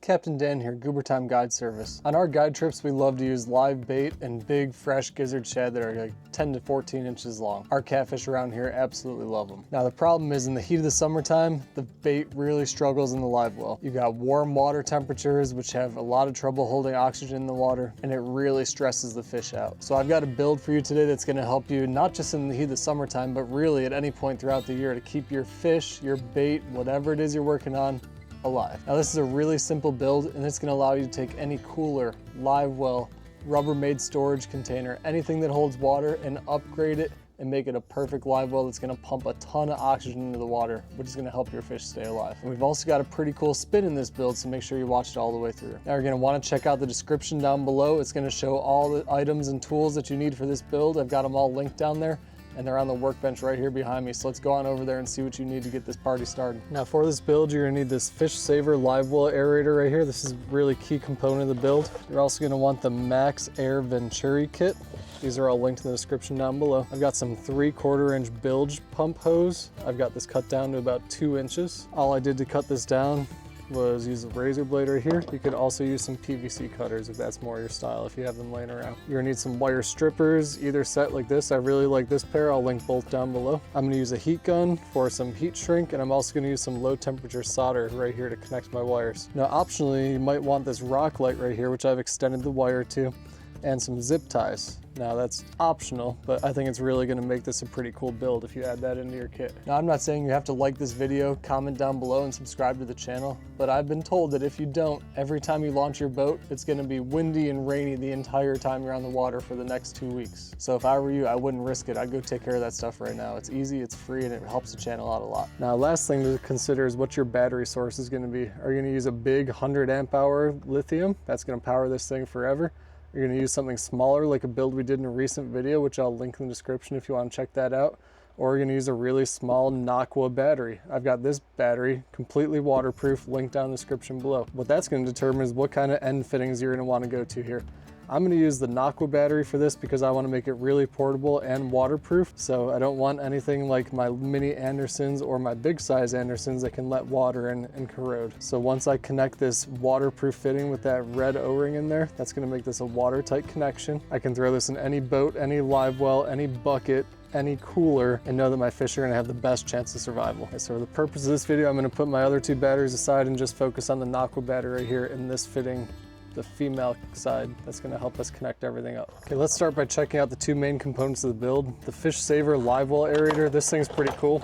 Captain Dan here, Goober Time Guide Service. On our guide trips, we love to use live bait and big, fresh gizzard shad that are like 10 to 14 inches long. Our catfish around here absolutely love them. Now the problem is in the heat of the summertime, the bait really struggles in the live well. You've got warm water temperatures, which have a lot of trouble holding oxygen in the water, and it really stresses the fish out. So I've got a build for you today that's gonna help you not just in the heat of the summertime, but really at any point throughout the year to keep your fish, your bait, whatever it is you're working on, alive. Now this is a really simple build, and it's going to allow you to take any cooler, live well, Rubbermaid storage container, anything that holds water, and upgrade it and make it a perfect live well that's going to pump a ton of oxygen into the water, which is going to help your fish stay alive. And we've also got a pretty cool spin in this build, so make sure you watch it all the way through. Now you're going to want to check out the description down below. It's going to show all the items and tools that you need for this build. I've got them all linked down there, and they're on the workbench right here behind me. So let's go on over there and see what you need to get this party started. Now for this build, you're gonna need this Fish Saver live well aerator right here. This is a really key component of the build. You're also gonna want the Max Air Venturi kit. These are all linked in the description down below. I've got some 3/4 inch bilge pump hose. I've got this cut down to about 2 inches. All I did to cut this down was use a razor blade right here. You could also use some PVC cutters if that's more your style, if you have them laying around. You're gonna need some wire strippers, either set like this. I really like this pair. I'll link both down below. I'm gonna use a heat gun for some heat shrink, and I'm also gonna use some low temperature solder right here to connect my wires. Now optionally, you might want this rock light right here, which I've extended the wire to, and some zip ties. Now that's optional, but I think it's really gonna make this a pretty cool build if you add that into your kit. Now I'm not saying you have to like this video, comment down below, and subscribe to the channel, but I've been told that if you don't, every time you launch your boat, it's gonna be windy and rainy the entire time you're on the water for the next 2 weeks. So if I were you, I wouldn't risk it. I'd go take care of that stuff right now. It's easy, it's free, and it helps the channel out a lot. Now last thing to consider is what your battery source is gonna be. Are you gonna use a big 100 amp hour lithium? That's gonna power this thing forever. You're gonna use something smaller like a build we did in a recent video, which I'll link in the description if you wanna check that out. Or you're gonna use a really small Aqua battery. I've got this battery, completely waterproof, linked down in the description below. What that's gonna determine is what kind of end fittings you're gonna wanna go to here. I'm gonna use the Aqua battery for this because I wanna make it really portable and waterproof. So I don't want anything like my mini Andersons or my big size Andersons that can let water in and corrode. So once I connect this waterproof fitting with that red O-ring in there, that's gonna make this a watertight connection. I can throw this in any boat, any live well, any bucket, any cooler, and know that my fish are gonna have the best chance of survival. Okay, so for the purpose of this video, I'm gonna put my other 2 batteries aside and just focus on the Aqua battery right here in this fitting, the female side. That's gonna help us connect everything up. Okay, let's start by checking out the 2 main components of the build. The Fish Saver live well aerator. This thing's pretty cool.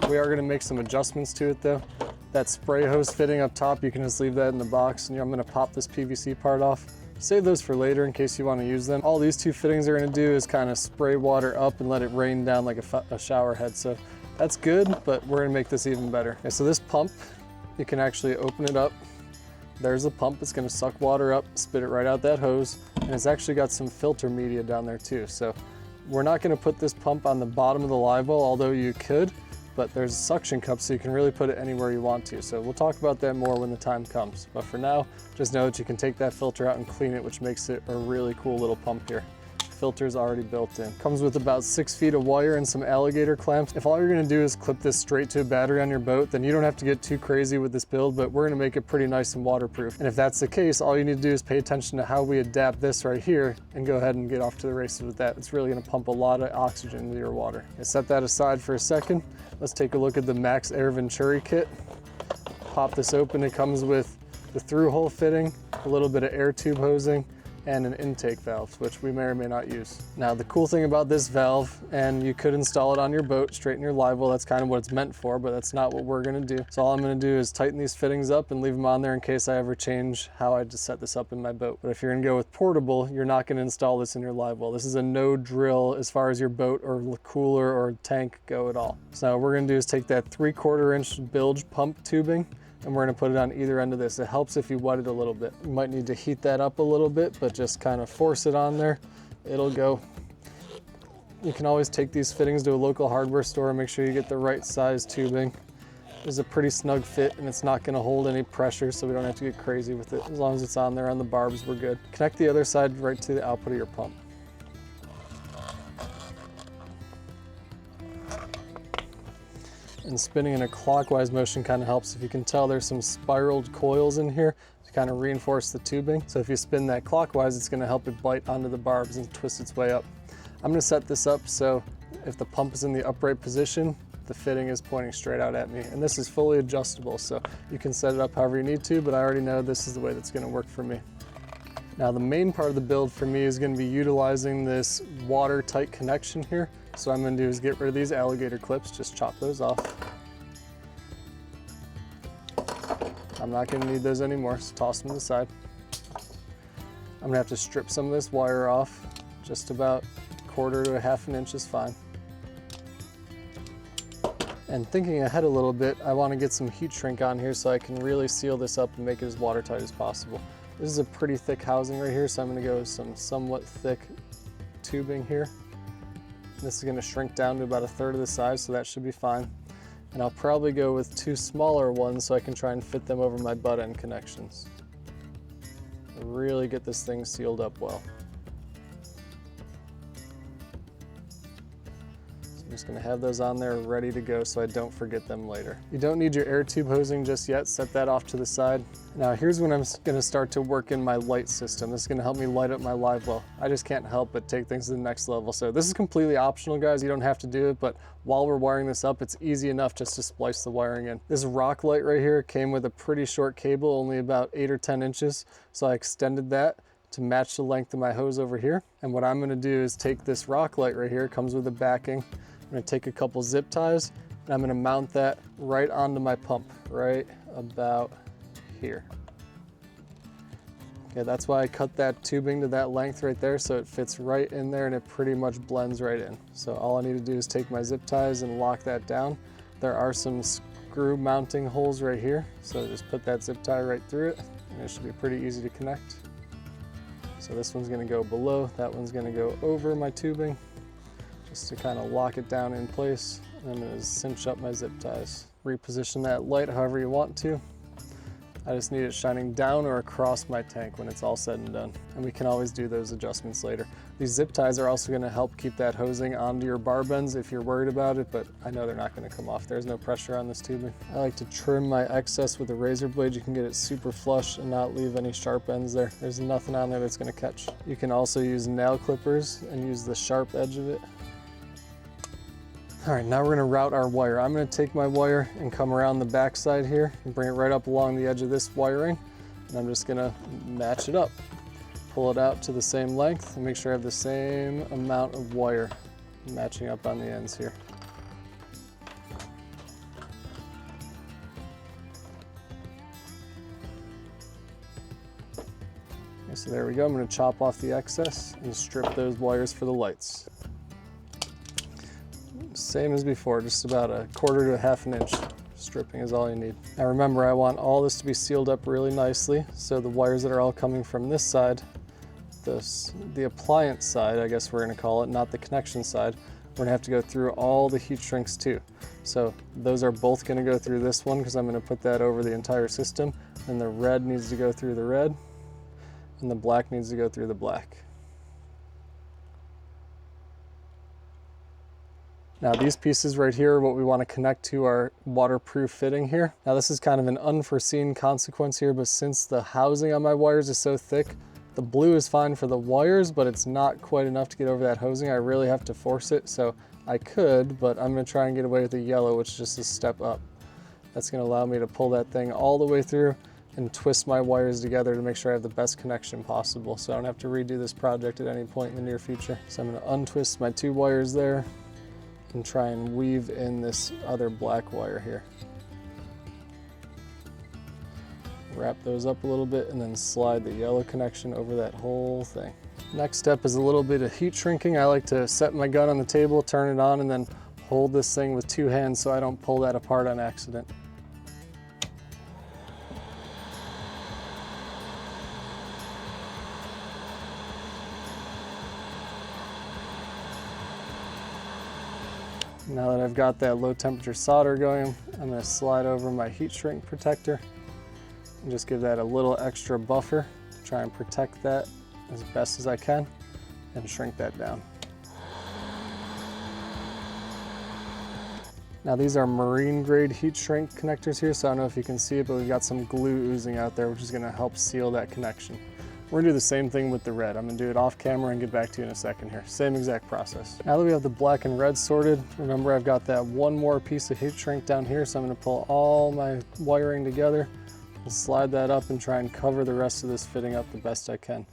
We are gonna make some adjustments to it though. That spray hose fitting up top, you can just leave that in the box, and I'm gonna pop this PVC part off. Save those for later in case you wanna use them. All these 2 fittings are gonna do is kind of spray water up and let it rain down like a shower head. So that's good, but we're gonna make this even better. Okay, so this pump, you can actually open it up. There's a pump. It's going to suck water up, spit it right out that hose, and it's actually got some filter media down there too. So we're not going to put this pump on the bottom of the live well, although you could, but there's a suction cup so you can really put it anywhere you want to. So we'll talk about that more when the time comes. But for now, just know that you can take that filter out and clean it, which makes it a really cool little pump here. Filter's already built in. Comes with about 6 feet of wire and some alligator clamps. If all you're gonna do is clip this straight to a battery on your boat, then you don't have to get too crazy with this build, but we're gonna make it pretty nice and waterproof. And if that's the case, all you need to do is pay attention to how we adapt this right here and go ahead and get off to the races with that. It's really gonna pump a lot of oxygen into your water. Okay, set that aside for a second. Let's take a look at the Max Air Venturi kit. Pop this open. It comes with the through hole fitting, a little bit of air tube hosing, and an intake valve, which we may or may not use. Now, the cool thing about this valve, and you could install it on your boat, straight in your live well, that's kind of what it's meant for, but that's not what we're gonna do. So all I'm gonna do is tighten these fittings up and leave them on there in case I ever change how I just set this up in my boat. But if you're gonna go with portable, you're not gonna install this in your live well. This is a no drill as far as your boat or cooler or tank go at all. So what we're gonna do is take that 3/4 inch bilge pump tubing, and we're gonna put it on either end of this. It helps if you wet it a little bit. You might need to heat that up a little bit, but just kind of force it on there. It'll go. You can always take these fittings to a local hardware store and make sure you get the right size tubing. It's a pretty snug fit, and it's not gonna hold any pressure, so we don't have to get crazy with it. As long as it's on there on the barbs, we're good. Connect the other side right to the output of your pump. And And spinning in a clockwise motion kind of helps. If you can tell, there's some spiraled coils in here to kind of reinforce the tubing. So if you spin that clockwise, it's going to help it bite onto the barbs and twist its way up. I'm going to set this up so if the pump is in the upright position, the fitting is pointing straight out at me. And this is fully adjustable, so you can set it up however you need to, but I already know this is the way that's going to work for me. Now the main part of the build for me is going to be utilizing this watertight connection here. So what I'm going to do is get rid of these alligator clips, just chop those off. I'm not going to need those anymore, so toss them to the side. I'm going to have to strip some of this wire off, just about 1/4 to 1/2 inch is fine. And thinking ahead a little bit, I want to get some heat shrink on here so I can really seal this up and make it as watertight as possible. This is a pretty thick housing right here, so I'm going to go with some somewhat thick tubing here. This is going to shrink down to about 1/3 of the size, so that should be fine. And I'll probably go with 2 smaller ones so I can try and fit them over my butt end connections. Really get this thing sealed up well. I'm just going to have those on there ready to go so I don't forget them later. You don't need your air tube hosing just yet. Set that off to the side. Now here's when I'm going to start to work in my light system. This is going to help me light up my Livewell. I just can't help but take things to the next level. So this is completely optional, guys. You don't have to do it, but while we're wiring this up, it's easy enough just to splice the wiring in. This rock light right here came with a pretty short cable, only about 8 or 10 inches. So I extended that to match the length of my hose over here. And what I'm going to do is take this rock light right here, it comes with a backing. I'm going to take a couple zip ties and I'm going to mount that right onto my pump, right about here. Okay, that's why I cut that tubing to that length right there, so it fits right in there and it pretty much blends right in. So all I need to do is take my zip ties and lock that down. There are some screw mounting holes right here, so just put that zip tie right through it and it should be pretty easy to connect. So this one's going to go below, that one's going to go over my tubing, just to kind of lock it down in place. And I'm going to cinch up my zip ties. Reposition that light however you want to. I just need it shining down or across my tank when it's all said and done. And we can always do those adjustments later. These zip ties are also going to help keep that hosing onto your barb ends if you're worried about it, but I know they're not going to come off. There's no pressure on this tubing. I like to trim my excess with a razor blade. You can get it super flush and not leave any sharp ends there. There's nothing on there that's going to catch. You can also use nail clippers and use the sharp edge of it. All right, now we're gonna route our wire. I'm gonna take my wire and come around the back side here and bring it right up along the edge of this wiring. And I'm just gonna match it up. Pull it out to the same length and make sure I have the same amount of wire matching up on the ends here. Okay, so there we go. I'm gonna chop off the excess and strip those wires for the lights. Same as before, just about 1/4 to 1/2 inch. Stripping is all you need. Now remember, I want all this to be sealed up really nicely, so the wires that are all coming from this side, the appliance side, I guess we're gonna call it, not the connection side, we're gonna have to go through all the heat shrinks too. So those are both gonna go through this one because I'm gonna put that over the entire system, and the red needs to go through the red, and the black needs to go through the black. Now these pieces right here are what we want to connect to our waterproof fitting here. Now this is kind of an unforeseen consequence here, but since the housing on my wires is so thick, the blue is fine for the wires, but it's not quite enough to get over that hosing. I really have to force it, so I could, but I'm going to try and get away with the yellow, which is just a step up. That's going to allow me to pull that thing all the way through and twist my wires together to make sure I have the best connection possible, so I don't have to redo this project at any point in the near future. So I'm going to untwist my 2 wires there and try and weave in this other black wire here. Wrap those up a little bit and then slide the yellow connection over that whole thing. Next step is a little bit of heat shrinking. I like to set my gun on the table, turn it on, and then hold this thing with 2 hands so I don't pull that apart on accident. Now that I've got that low temperature solder going, I'm going to slide over my heat shrink protector and just give that a little extra buffer to try and protect that as best as I can and shrink that down. Now these are marine grade heat shrink connectors here, so I don't know if you can see it, but we've got some glue oozing out there, which is gonna help seal that connection. We're gonna do the same thing with the red. I'm gonna do it off camera and get back to you in a second here. Same exact process. Now that we have the black and red sorted, remember I've got that one more piece of heat shrink down here, so I'm gonna pull all my wiring together and slide that up and try and cover the rest of this fitting up the best I can.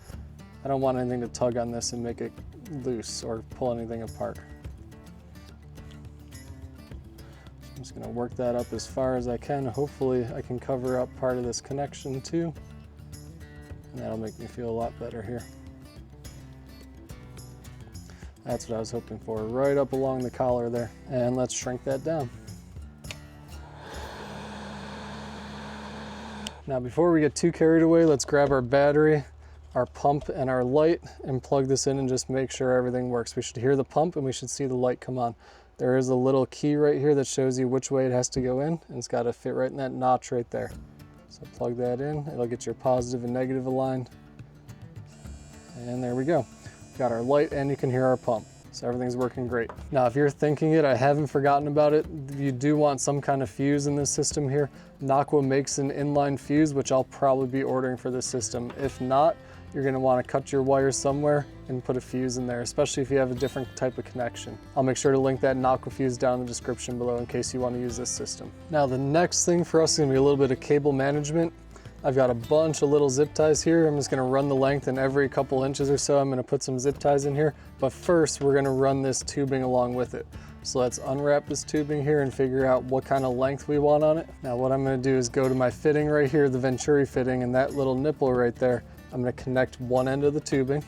I don't want anything to tug on this and make it loose or pull anything apart. I'm just gonna work that up as far as I can. Hopefully I can cover up part of this connection too. And that'll make me feel a lot better here. That's what I was hoping for, right up along the collar there. And let's shrink that down. Now before we get too carried away, let's grab our battery, our pump, and our light and plug this in and just make sure everything works. We should hear the pump and we should see the light come on. There is a little key right here that shows you which way it has to go in, and it's got to fit right in that notch right there. So plug that in, it'll get your positive and negative aligned. And there we go. Got our light and you can hear our pump. So everything's working great. Now, if you're thinking it, I haven't forgotten about it. You do want some kind of fuse in this system here. Nocqua makes an inline fuse, which I'll probably be ordering for this system. If not, you're gonna wanna cut your wires somewhere and put a fuse in there, especially if you have a different type of connection. I'll make sure to link that Nocqua fuse down in the description below in case you wanna use this system. Now, the next thing for us is gonna be a little bit of cable management. I've got a bunch of little zip ties here. I'm just gonna run the length, and every couple inches or so, I'm gonna put some zip ties in here. But first, we're gonna run this tubing along with it. So let's unwrap this tubing here and figure out what kind of length we want on it. Now, what I'm gonna do is go to my fitting right here, the Venturi fitting, and that little nipple right there, I'm gonna connect one end of the tubing.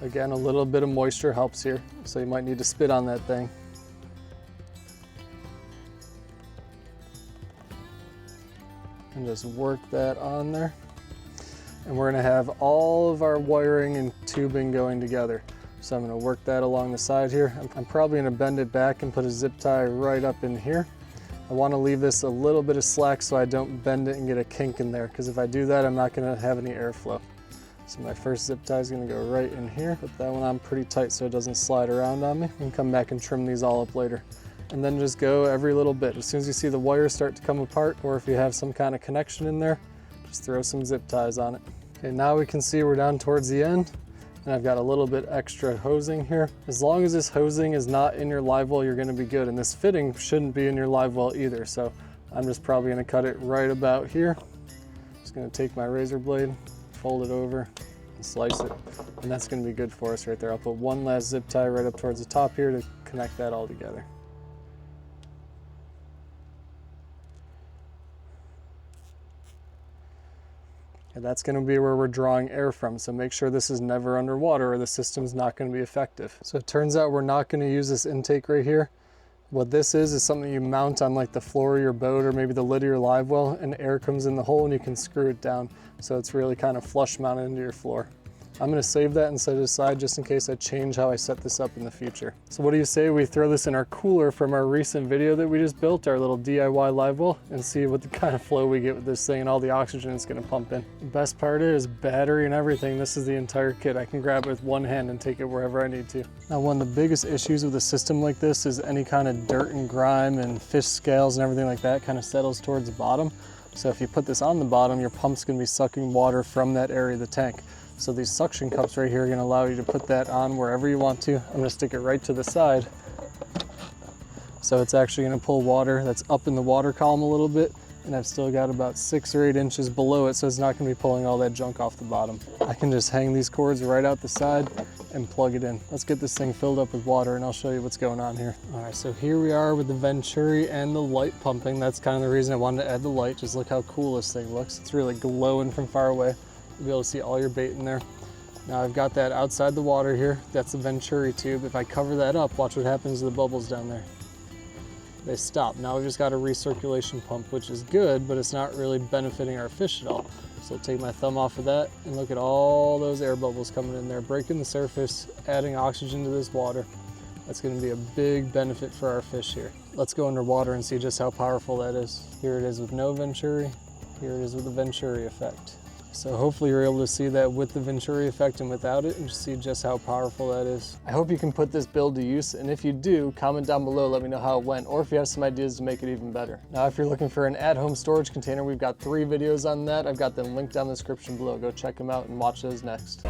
Again, a little bit of moisture helps here, so you might need to spit on that thing. And just work that on there. And we're gonna have all of our wiring and tubing going together. So I'm gonna work that along the side here. I'm probably gonna bend it back and put a zip tie right up in here. I wanna leave this a little bit of slack so I don't bend it and get a kink in there, because if I do that, I'm not gonna have any airflow. So my first zip tie is gonna go right in here. Put that one on pretty tight so it doesn't slide around on me. We can come back and trim these all up later. And then just go every little bit. As soon as you see the wires start to come apart, or if you have some kind of connection in there, just throw some zip ties on it. Okay, now we can see we're down towards the end, and I've got a little bit extra hosing here. As long as this hosing is not in your live well, you're gonna be good. And this fitting shouldn't be in your live well either. So I'm just probably gonna cut it right about here. Just gonna take my razor blade, fold it over, and slice it. And that's gonna be good for us right there. I'll put one last zip tie right up towards the top here to connect that all together. And that's going to be where we're drawing air from, so make sure this is never underwater or the system's not going to be effective. So it turns out we're not going to use this intake right here. What this is something you mount on like the floor of your boat or maybe the lid of your live well, and air comes in the hole and you can screw it down. So it's really kind of flush mounted into your floor. I'm gonna save that and set it aside just in case I change how I set this up in the future. So what do you say we throw this in our cooler from our recent video that we just built, our little DIY live well, and see what the kind of flow we get with this thing and all the oxygen it's gonna pump in. The best part is battery and everything. This is the entire kit. I can grab it with one hand and take it wherever I need to. Now, one of the biggest issues with a system like this is any kind of dirt and grime and fish scales and everything like that kind of settles towards the bottom. So if you put this on the bottom, your pump's gonna be sucking water from that area of the tank. So these suction cups right here are gonna allow you to put that on wherever you want to. I'm gonna stick it right to the side. So it's actually gonna pull water that's up in the water column a little bit, and I've still got about 6 or 8 inches below it, so it's not gonna be pulling all that junk off the bottom. I can just hang these cords right out the side and plug it in. Let's get this thing filled up with water and I'll show you what's going on here. All right, so here we are with the Venturi and the light pumping. That's kind of the reason I wanted to add the light. Just look how cool this thing looks. It's really glowing from far away. You'll be able to see all your bait in there. Now I've got that outside the water here. That's the Venturi tube. If I cover that up, watch what happens to the bubbles down there. They stop. Now we've just got a recirculation pump, which is good, but it's not really benefiting our fish at all. So I'll take my thumb off of that and look at all those air bubbles coming in there, breaking the surface, adding oxygen to this water. That's going to be a big benefit for our fish here. Let's go underwater and see just how powerful that is. Here it is with no Venturi. Here it is with the Venturi effect. So hopefully you're able to see that with the Venturi effect and without it, and see just how powerful that is. I hope you can put this build to use, and if you do, comment down below, let me know how it went, or if you have some ideas to make it even better. Now, if you're looking for an at-home storage container, we've got 3 videos on that. I've got them linked down in the description below. Go check them out and watch those next.